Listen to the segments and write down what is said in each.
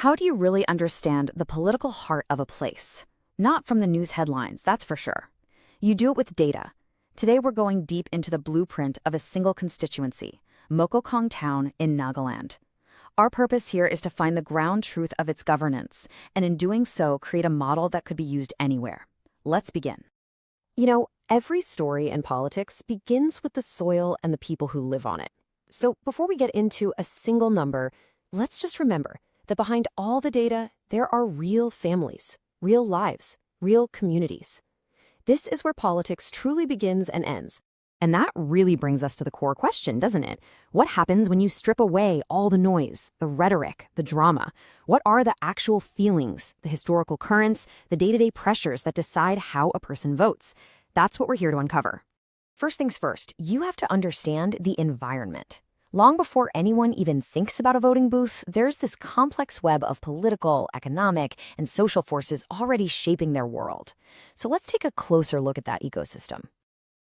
How do you really understand the political heart of a place? Not from the news headlines, that's for sure. You do it with data. Today we're going deep into the blueprint of a single constituency, Mokokchung Town in Nagaland. Our purpose here is to find the ground truth of its governance, and in doing so, create a model that could be used anywhere. Let's begin. Every story in politics begins with the soil and the people who live on it. So before we get into a single number, let's just remember that behind all the data, there are real families, real lives, real communities. This is where politics truly begins and ends. And that really brings us to the core question, doesn't it? What happens when you strip away all the noise, the rhetoric, the drama? What are the actual feelings, the historical currents, the day-to-day pressures that decide how a person votes? That's what we're here to uncover. First things first, you have to understand the environment. Long before anyone even thinks about a voting booth, there's this complex web of political, economic, and social forces already shaping their world. So let's take a closer look at that ecosystem.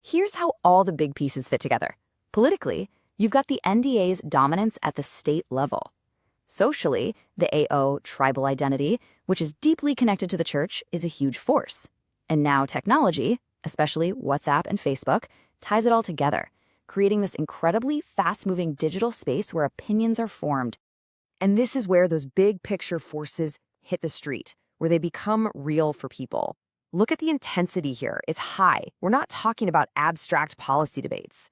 Here's how all the big pieces fit together. Politically, you've got the NDA's dominance at the state level. Socially, the AO tribal identity, which is deeply connected to the church, is a huge force. And now technology, especially WhatsApp and Facebook, ties it all together, creating this incredibly fast-moving digital space where opinions are formed. And this is where those big picture forces hit the street, where they become real for people. Look at the intensity here. It's high. We're not talking about abstract policy debates.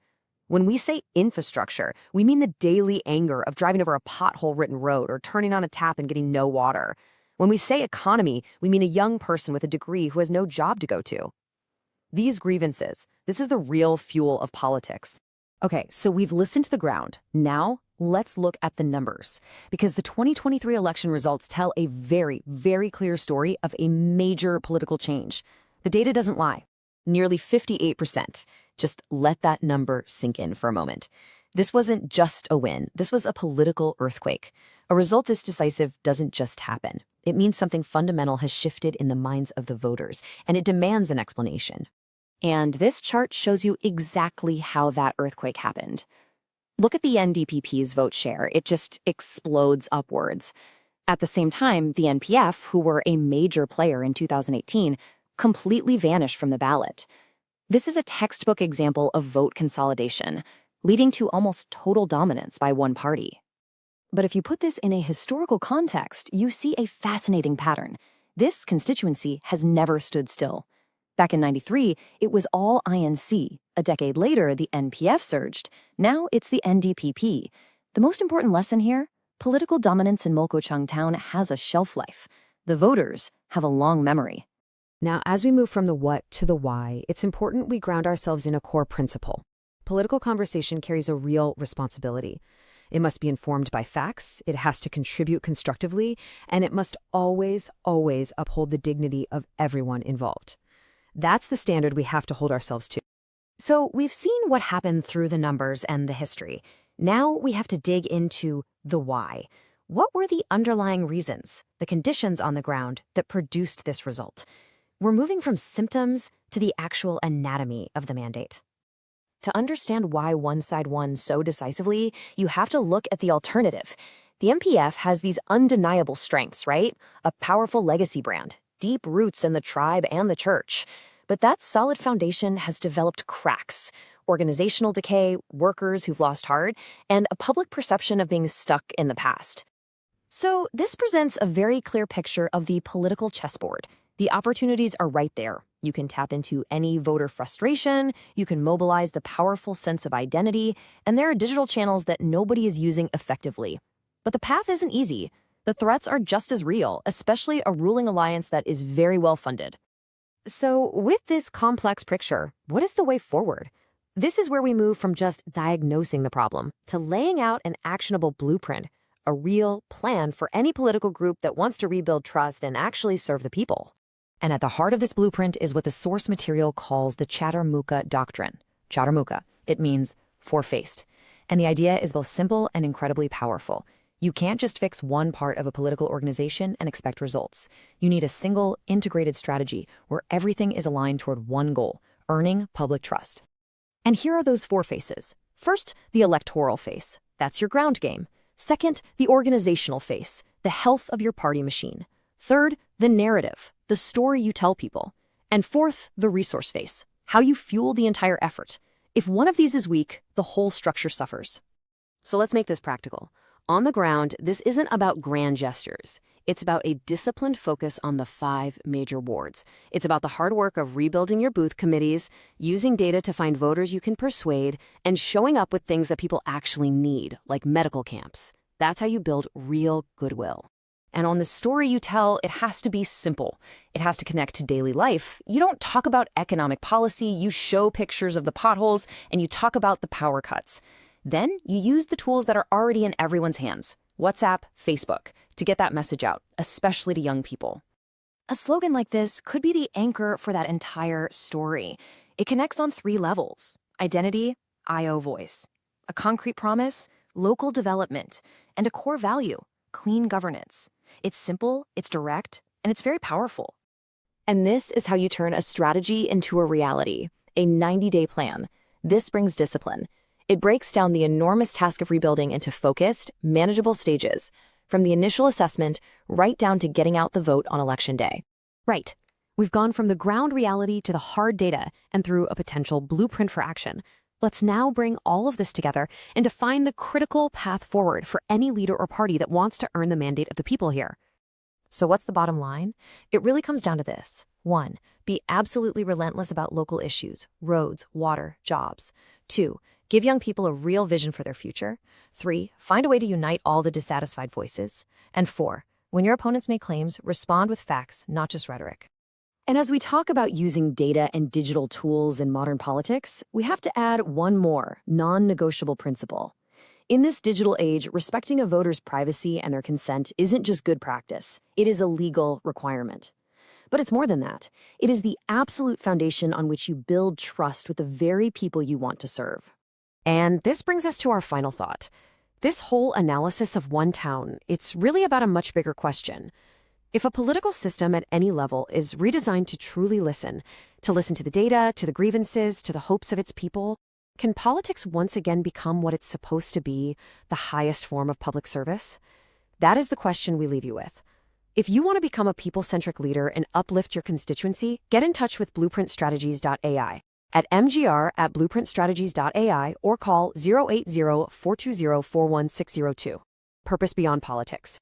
When we say infrastructure, we mean the daily anger of driving over a pothole-ridden road or turning on a tap and getting no water. When we say economy, we mean a young person with a degree who has no job to go to. These grievances, this is the real fuel of politics. Okay, so we've listened to the ground. Now, let's look at the numbers, because the 2023 election results tell a very, very clear story of a major political change. The data doesn't lie. Nearly 58%. Just let that number sink in for a moment. This wasn't just a win. This was a political earthquake. A result this decisive doesn't just happen. It means something fundamental has shifted in the minds of the voters, and it demands an explanation. And this chart shows you exactly how that earthquake happened. Look at the NDPP's vote share. It just explodes upwards. At the same time, the NPF, who were a major player in 2018, completely vanished from the ballot. This is a textbook example of vote consolidation, leading to almost total dominance by one party. But if you put this in a historical context, you see a fascinating pattern. This constituency has never stood still. Back in '93, it was all INC. A decade later, the NPF surged. Now it's the NDPP. The most important lesson here, political dominance in Mokokchung Town has a shelf life. The voters have a long memory. Now, as we move from the what to the why, it's important we ground ourselves in a core principle. Political conversation carries a real responsibility. It must be informed by facts, it has to contribute constructively, and it must always, always uphold the dignity of everyone involved. That's the standard we have to hold ourselves to. So we've seen what happened through the numbers and the history. Now we have to dig into the why. What were the underlying reasons, the conditions on the ground that produced this result? We're moving from symptoms to the actual anatomy of the mandate. To understand why one side won so decisively, you have to look at the alternative. The MPF has these undeniable strengths, right? A powerful legacy brand, deep roots in the tribe and the church. But that solid foundation has developed cracks, organizational decay, workers who've lost heart, and a public perception of being stuck in the past. So this presents a very clear picture of the political chessboard. The opportunities are right there. You can tap into any voter frustration, you can mobilize the powerful sense of identity, and there are digital channels that nobody is using effectively. But the path isn't easy. The threats are just as real, especially a ruling alliance that is very well funded. So with this complex picture, what is the way forward? This is where we move from just diagnosing the problem to laying out an actionable blueprint, a real plan for any political group that wants to rebuild trust and actually serve the people. And at the heart of this blueprint is what the source material calls the Chattarmukha doctrine. Chattarmukha, it means four-faced. And the idea is both simple and incredibly powerful. You can't just fix one part of a political organization and expect results. You need a single, integrated strategy where everything is aligned toward one goal, earning public trust. And here are those four faces. First, the electoral face. That's your ground game. Second, the organizational face. the health of your party machine. Third, the narrative, the story you tell people. And fourth, the resource face, how you fuel the entire effort. If one of these is weak, the whole structure suffers. So let's make this practical. On the ground, this isn't about grand gestures. It's about a disciplined focus on the 5 major wards. It's about the hard work of rebuilding your booth committees, using data to find voters you can persuade, and showing up with things that people actually need, like medical camps. That's how you build real goodwill. And on the story you tell, it has to be simple. It has to connect to daily life. You don't talk about economic policy, you show pictures of the potholes, and you talk about the power cuts. Then you use the tools that are already in everyone's hands, WhatsApp, Facebook, to get that message out, especially to young people. A slogan like this could be the anchor for that entire story. It connects on 3 levels: identity, IO voice, a concrete promise, local development, and a core value, clean governance. It's simple, it's direct, and it's very powerful. And this is how you turn a strategy into a reality, a 90-day plan. This brings discipline. It breaks down the enormous task of rebuilding into focused, manageable stages, from the initial assessment right down to getting out the vote on election day. Right. We've gone from the ground reality to the hard data and through a potential blueprint for action. Let's now bring all of this together and define the critical path forward for any leader or party that wants to earn the mandate of the people here. So what's the bottom line? It really comes down to this. 1. Be absolutely relentless about local issues, roads, water, jobs. 2. Give young people a real vision for their future. 3. Find a way to unite all the dissatisfied voices. And 4. When your opponents make claims, respond with facts, not just rhetoric. And as we talk about using data and digital tools in modern politics, we have to add one more non-negotiable principle. In this digital age, respecting a voter's privacy and their consent isn't just good practice. It is a legal requirement. But it's more than that. It is the absolute foundation on which you build trust with the very people you want to serve. And this brings us to our final thought. This whole analysis of one town, it's really about a much bigger question. If a political system at any level is redesigned to truly listen to the data, to the grievances, to the hopes of its people, can politics once again become what it's supposed to be, the highest form of public service? That is the question we leave you with. If you want to become a people-centric leader and uplift your constituency, get in touch with blueprintstrategies.ai at mgr@blueprintstrategies.ai or call 080-420-41602. Purpose Beyond Politics.